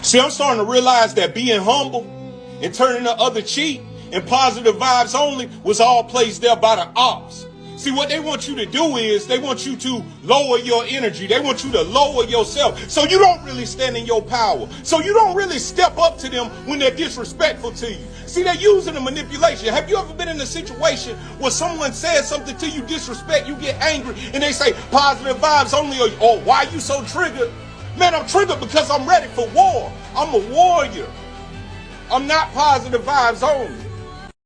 See, I'm starting to realize that being humble and turning the other cheek and positive vibes only was all placed there by the ops. See, what they want you to do is they want you to lower your energy. They want you to lower yourself so you don't really stand in your power. So you don't really step up to them when they're disrespectful to you. See, they're using the manipulation. Have you ever been in a situation where someone says something to you, disrespect, you get angry, and they say positive vibes only, or why you so triggered? Man, I'm triggered because I'm ready for war. I'm a warrior. I'm not positive vibes only.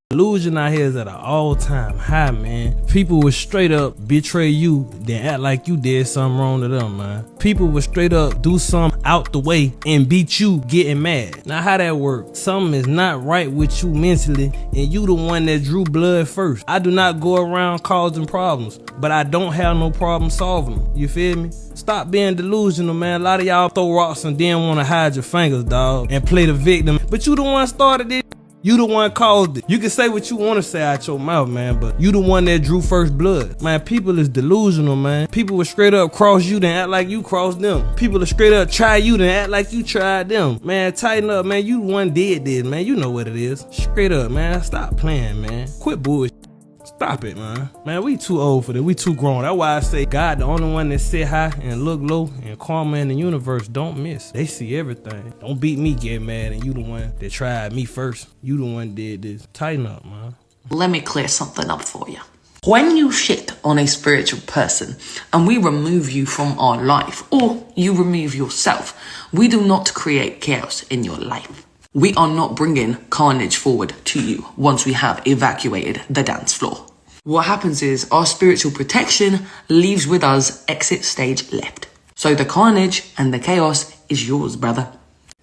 Delusion out here is at an all-time high, man. People will straight up betray you, then act like you did something wrong to them, man. People will straight up do something out the way and beat you getting mad. Now, how that works? Something is not right with you mentally, and you the one that drew blood first. I do not go around causing problems, but I don't have no problem solving them. You feel me? Stop being delusional, man. A lot of y'all throw rocks and then want to hide your fingers, dog, and play the victim. But you the one started it. You the one caused it. You can say what you want to say out your mouth, man, but you the one that drew first blood. Man, people is delusional, man. People will straight up cross you then act like you crossed them. People will straight up try you then act like you tried them. Man, tighten up, man. You the one did this, man. You know what it is. Straight up, man. Stop playing, man. Quit bullshit. Stop it, man. Man, we too old for this. We too grown. That's why I say God the only one that sit high and look low, and karma in the universe don't miss. They see everything. Don't beat me, get mad, and you the one that tried me first. You the one did this. Tighten up, man. Let me clear something up for you. When you shit on a spiritual person and we remove you from our life, or you remove yourself, we do not create chaos in your life. We are not bringing carnage forward to you once we have evacuated the dance floor. What happens is our spiritual protection leaves with us exit stage left. So the carnage and the chaos is yours, brother.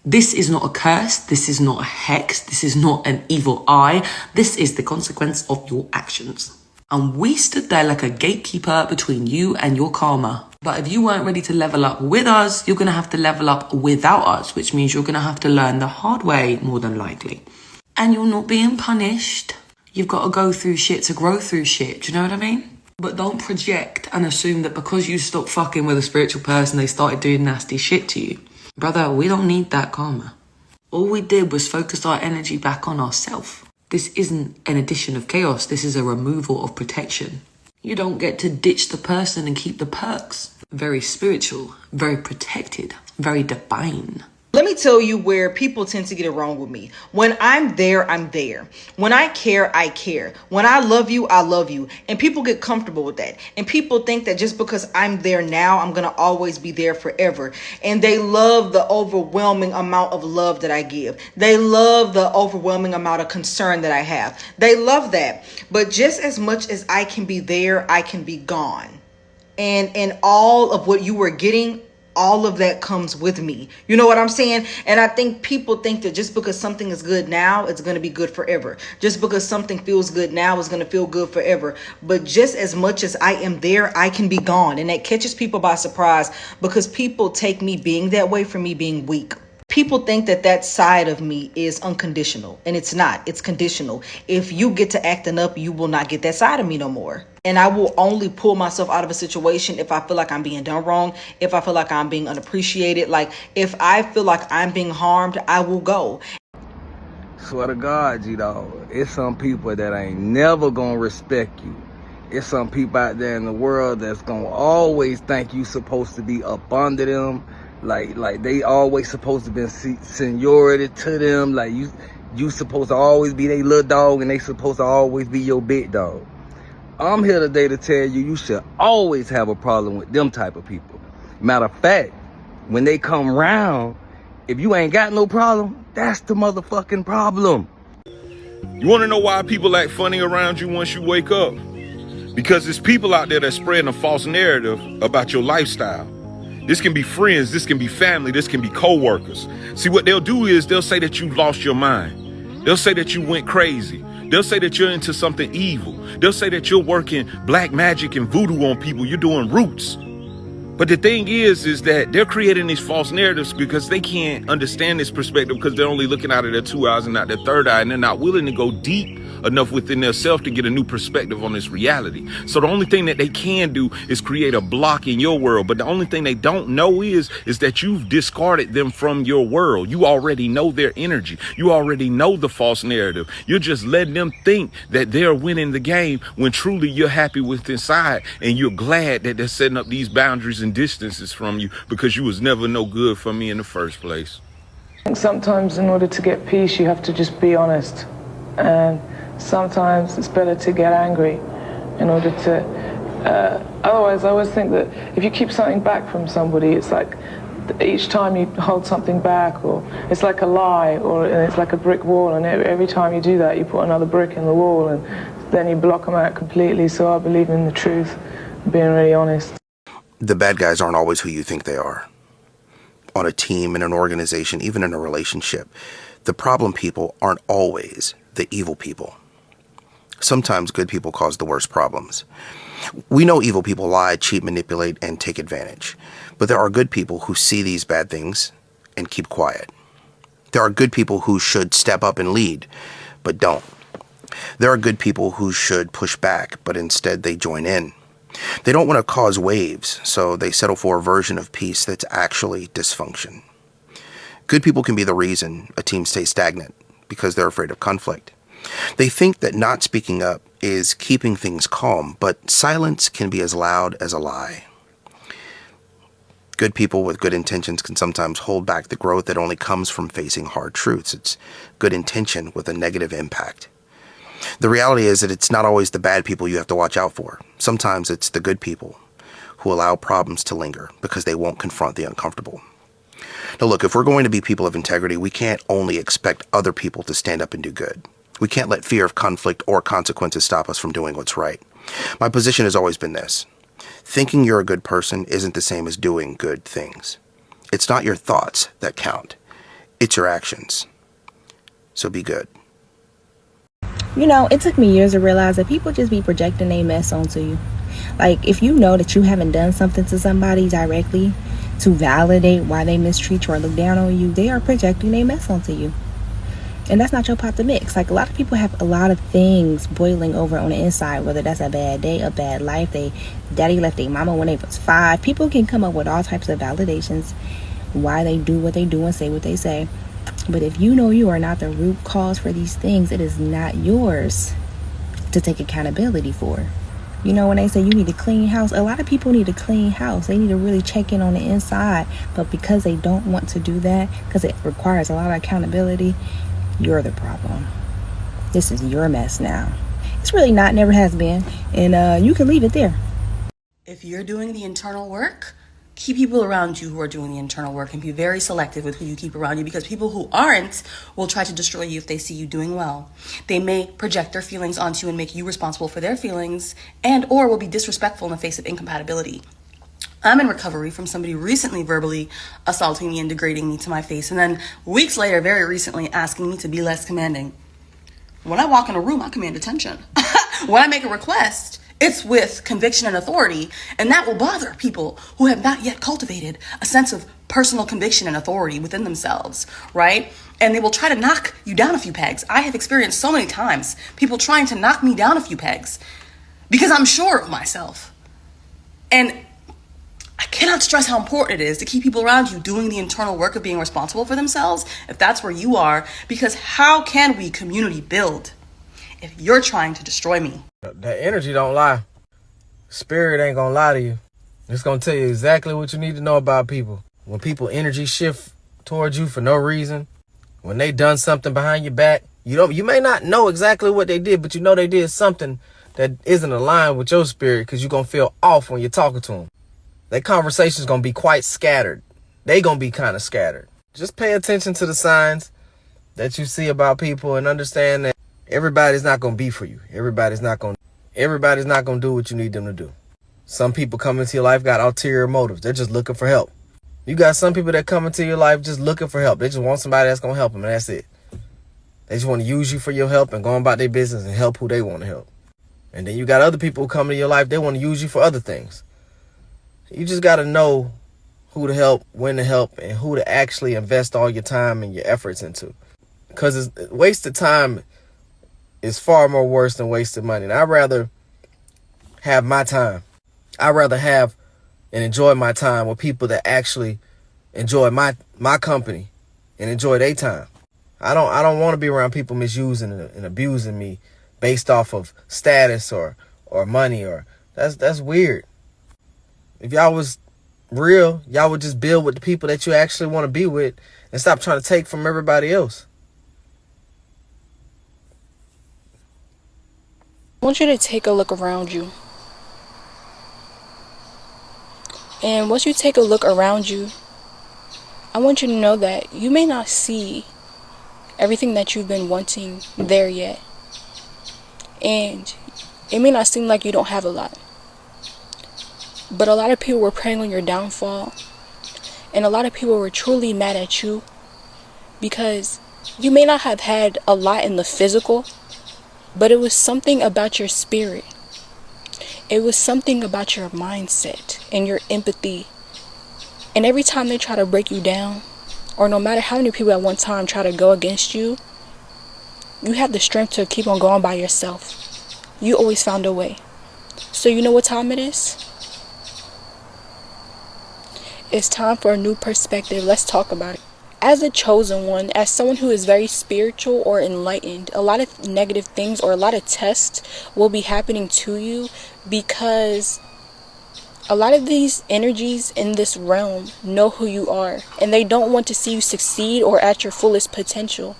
This is not a curse. This is not a hex. This is not an evil eye. This is the consequence of your actions. And we stood there like a gatekeeper between you and your karma. But if you weren't ready to level up with us, you're going to have to level up without us, which means you're going to have to learn the hard way, more than likely. And you're not being punished. You've got to go through shit to grow through shit. Do you know what I mean? But don't project and assume that because you stopped fucking with a spiritual person, they started doing nasty shit to you. Brother, we don't need that karma. All we did was focus our energy back on ourselves. This isn't an addition of chaos. This is a removal of protection. You don't get to ditch the person and keep the perks. Very spiritual, very protected, very divine. Let me tell you where people tend to get it wrong with me. When I'm there, I'm there. When I care, I care. When I love you, I love you. And people get comfortable with that. And people think that just because I'm there now, I'm going to always be there forever. And they love the overwhelming amount of love that I give. They love the overwhelming amount of concern that I have. They love that. But just as much as I can be there, I can be gone. And all of what you were getting, all of that comes with me. You know what I'm saying? And I think people think that just because something is good now, it's going to be good forever. Just because something feels good now, it's going to feel good forever. But just as much as I am there, I can be gone. And that catches people by surprise because people take me being that way for me being weak. People think that that side of me is unconditional, and it's not. It's conditional. If you get to acting up, you will not get that side of me no more. And I will only pull myself out of a situation if I feel like I'm being done wrong, if I feel like I'm being unappreciated. Like if I feel like I'm being harmed, I will go. Swear to God, G-Dog, it's some people that ain't never gonna respect you. It's some people out there in the world that's gonna always think you supposed to be up under them. Like they always supposed to be seniority to them. Like you supposed to always be their little dog and they supposed to always be your big dog. I'm here today to tell you, you should always have a problem with them type of people. Matter of fact, when they come round, if you ain't got no problem, that's the motherfucking problem. You want to know why people act funny around you once you wake up? Because there's people out there that's spreading a false narrative about your lifestyle. This can be friends, this can be family, this can be co-workers. See, what they'll do is they'll say that you lost your mind. They'll say that you went crazy. They'll say that you're into something evil. They'll say that you're working black magic and voodoo on people. You're doing roots. But the thing is that they're creating these false narratives because they can't understand this perspective because they're only looking out of their two eyes and not their third eye, and they're not willing to go deep enough within themselves to get a new perspective on this reality. So the only thing that they can do is create a block in your world. But the only thing they don't know is that you've discarded them from your world. You already know their energy. You already know the false narrative. You're just letting them think that they're winning the game when truly you're happy with inside, and you're glad that they're setting up these boundaries and distances from you, because you was never no good for me in the first place. I think sometimes in order to get peace, you have to just be honest. And sometimes it's better to get angry in order to, otherwise I always think that if you keep something back from somebody, it's like each time you hold something back, or it's like a lie, and it's like a brick wall, and every time you do that, you put another brick in the wall, and then you block them out completely. So I believe in the truth, being really honest. The bad guys aren't always who you think they are. On a team, in an organization, even in a relationship, the problem people aren't always the evil people. Sometimes good people cause the worst problems. We know evil people lie, cheat, manipulate, and take advantage. But there are good people who see these bad things and keep quiet. There are good people who should step up and lead, but don't. There are good people who should push back, but instead they join in. They don't want to cause waves, so they settle for a version of peace that's actually dysfunction. Good people can be the reason a team stays stagnant because they're afraid of conflict. They think that not speaking up is keeping things calm, but silence can be as loud as a lie. Good people with good intentions can sometimes hold back the growth that only comes from facing hard truths. It's good intention with a negative impact. The reality is that it's not always the bad people you have to watch out for. Sometimes it's the good people who allow problems to linger because they won't confront the uncomfortable. Now look, if we're going to be people of integrity, we can't only expect other people to stand up and do good. We can't let fear of conflict or consequences stop us from doing what's right. My position has always been this: thinking you're a good person isn't the same as doing good things. It's not your thoughts that count. It's your actions. So be good. You know, it took me years to realize that people just be projecting their mess onto you. Like, if you know that you haven't done something to somebody directly to validate why they mistreat you or look down on you, they are projecting their mess onto you. And that's not your pot to mix. Like, a lot of people have a lot of things boiling over on the inside, whether that's a bad day, a bad life, daddy left their mama when they was 5. People can come up with all types of validations why they do what they do and say what they say. But if you know you are not the root cause for these things, it is not yours to take accountability for. You know, when they say you need a clean house, a lot of people need a clean house. They need to really check in on the inside. But because they don't want to do that, because it requires a lot of accountability, you're the problem. This is your mess now. It's really not, never has been. And you can leave it there. If you're doing the internal work, keep people around you who are doing the internal work, and be very selective with who you keep around you, because people who aren't will try to destroy you if they see you doing well. They may project their feelings onto you and make you responsible for their feelings, and or will be disrespectful in the face of incompatibility. I'm in recovery from somebody recently verbally assaulting me and degrading me to my face, and then weeks later, very recently, asking me to be less commanding. When I walk in a room, I command attention. When I make a request, it's with conviction and authority, and that will bother people who have not yet cultivated a sense of personal conviction and authority within themselves, right? And they will try to knock you down a few pegs. I have experienced so many times people trying to knock me down a few pegs because I'm sure of myself. And I cannot stress how important it is to keep people around you doing the internal work of being responsible for themselves, if that's where you are, because how can we community build if you're trying to destroy me? That energy don't lie. Spirit ain't gonna lie to you. It's gonna tell you exactly what you need to know about people. When people energy shift towards you for no reason, when they done something behind your back, you may not know exactly what they did, but you know they did something that isn't aligned with your spirit, because you're gonna feel off when you're talking to them. That conversation's gonna be quite scattered. They gonna be kind of scattered. Just pay attention to the signs that you see about people and understand that everybody's not gonna be for you. Everybody's not gonna do what you need them to do. Some people come into your life got ulterior motives. They're just looking for help. You got some people that come into your life just looking for help. They just want somebody that's gonna help them, and that's it. They just want to use you for your help and go about their business and help who they want to help. And then you got other people who come into your life, they want to use you for other things. You just got to know who to help, when to help, and who to actually invest all your time and your efforts into. Because it's wasted time is far more worse than wasted money. And I'd rather have my time. I'd rather have and enjoy my time with people that actually enjoy my company and enjoy their time. I don't want to be around people misusing and abusing me based off of status or money, or that's weird. If y'all was real, y'all would just build with the people that you actually want to be with and stop trying to take from everybody else. I want you to take a look around you. And once you take a look around you, I want you to know that you may not see everything that you've been wanting there yet. And it may not seem like you don't have a lot. But a lot of people were preying on your downfall. And a lot of people were truly mad at you because you may not have had a lot in the physical, but it was something about your spirit. It was something about your mindset and your empathy. And every time they try to break you down, or no matter how many people at one time try to go against you, you have the strength to keep on going by yourself. You always found a way. So you know what time it is? It's time for a new perspective. Let's talk about it. As a chosen one, as someone who is very spiritual or enlightened, a lot of negative things or a lot of tests will be happening to you because a lot of these energies in this realm know who you are, and they don't want to see you succeed or at your fullest potential.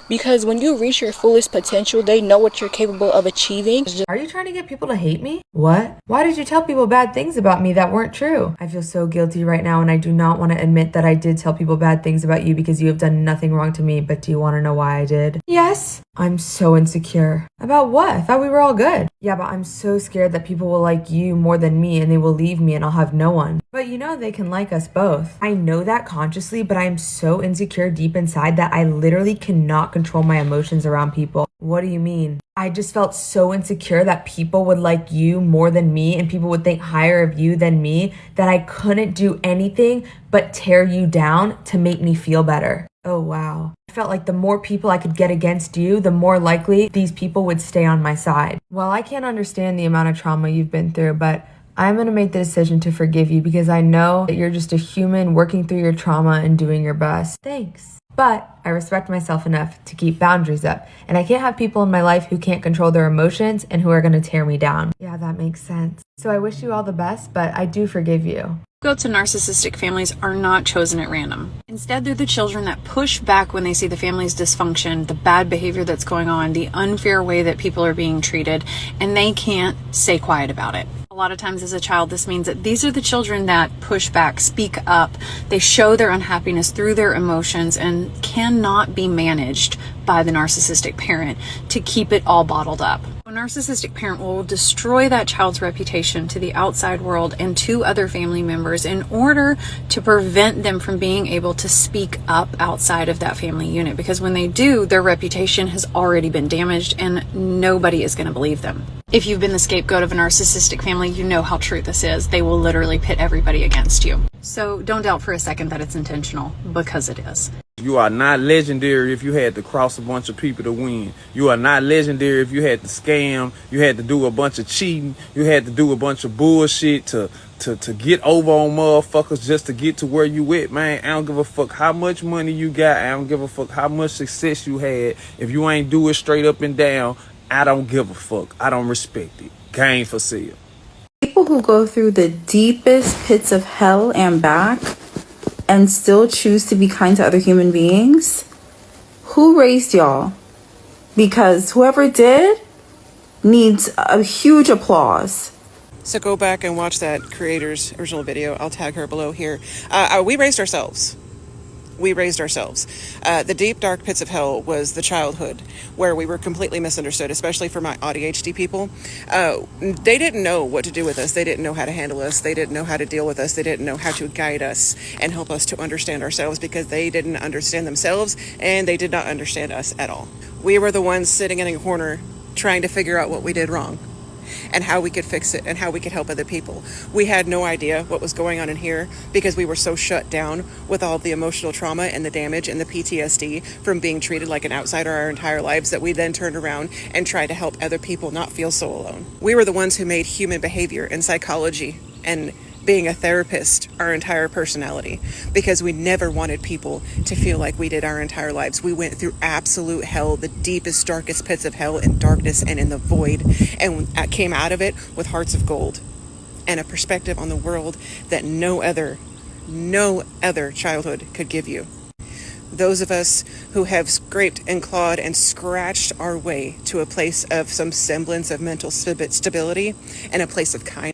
Because when you reach your fullest potential, they know what you're capable of achieving. Are you trying to get people to hate me? What? Why did you tell people bad things about me that weren't true? I feel so guilty right now, and I do not want to admit that I did tell people bad things about you because you have done nothing wrong to me. But do you want to know why I did? Yes. I'm so insecure. About what? I thought we were all good. Yeah, but I'm so scared that people will like you more than me and they will leave me and I'll have no one. But you know they can like us both. I know that consciously, but I am so insecure deep inside that I literally cannot control my emotions around people. What do you mean? I just felt so insecure that people would like you more than me and people would think higher of you than me that I couldn't do anything but tear you down to make me feel better. Oh, wow. I felt like the more people I could get against you, the more likely these people would stay on my side. Well, I can't understand the amount of trauma you've been through, but I'm going to make the decision to forgive you because I know that you're just a human working through your trauma and doing your best. Thanks. But I respect myself enough to keep boundaries up, and I can't have people in my life who can't control their emotions and who are going to tear me down. Yeah, that makes sense. So I wish you all the best, but I do forgive you. Go to narcissistic families are not chosen at random. Instead, they're the children that push back when they see the family's dysfunction, the bad behavior that's going on, the unfair way that people are being treated, and they can't stay quiet about it. A lot of times as a child, this means that these are the children that push back, speak up, they show their unhappiness through their emotions and cannot be managed by the narcissistic parent to keep it all bottled up. A narcissistic parent will destroy that child's reputation to the outside world and to other family members in order to prevent them from being able to speak up outside of that family unit, because when they do, their reputation has already been damaged and nobody is going to believe them. If you've been the scapegoat of a narcissistic family, you know how true this is. They will literally pit everybody against you. So don't doubt for a second that it's intentional, because it is. You are not legendary if you had to cross a bunch of people to win. You are not legendary if you had to scam, you had to do a bunch of cheating, you had to do a bunch of bullshit to get over on motherfuckers just to get to where you at, man. I don't give a fuck how much money you got. I don't give a fuck how much success you had. If you ain't do it straight up and down, I don't give a fuck. I don't respect it. Game for sale. People who go through the deepest pits of hell and back and still choose to be kind to other human beings, who raised y'all? Because whoever did needs a huge applause. So go back and watch that creator's original video. I'll tag her below here. We raised ourselves. The deep, dark pits of hell was the childhood where we were completely misunderstood, especially for my ADHD people. They didn't know what to do with us. They didn't know how to handle us. They didn't know how to deal with us. They didn't know how to guide us and help us to understand ourselves, because they didn't understand themselves and they did not understand us at all. We were the ones sitting in a corner trying to figure out what we did wrong. and how we could fix it and how we could help other people. We had no idea what was going on in here because we were so shut down with all the emotional trauma and the damage and the PTSD from being treated like an outsider our entire lives that we then turned around and tried to help other people not feel so alone. We were the ones who made human behavior and psychology and being a therapist our entire personality, because we never wanted people to feel like we did our entire lives. We went through absolute hell, the deepest, darkest pits of hell in darkness and in the void, and came out of it with hearts of gold and a perspective on the world that no other childhood could give you. Those of us who have scraped and clawed and scratched our way to a place of some semblance of mental stability and a place of kindness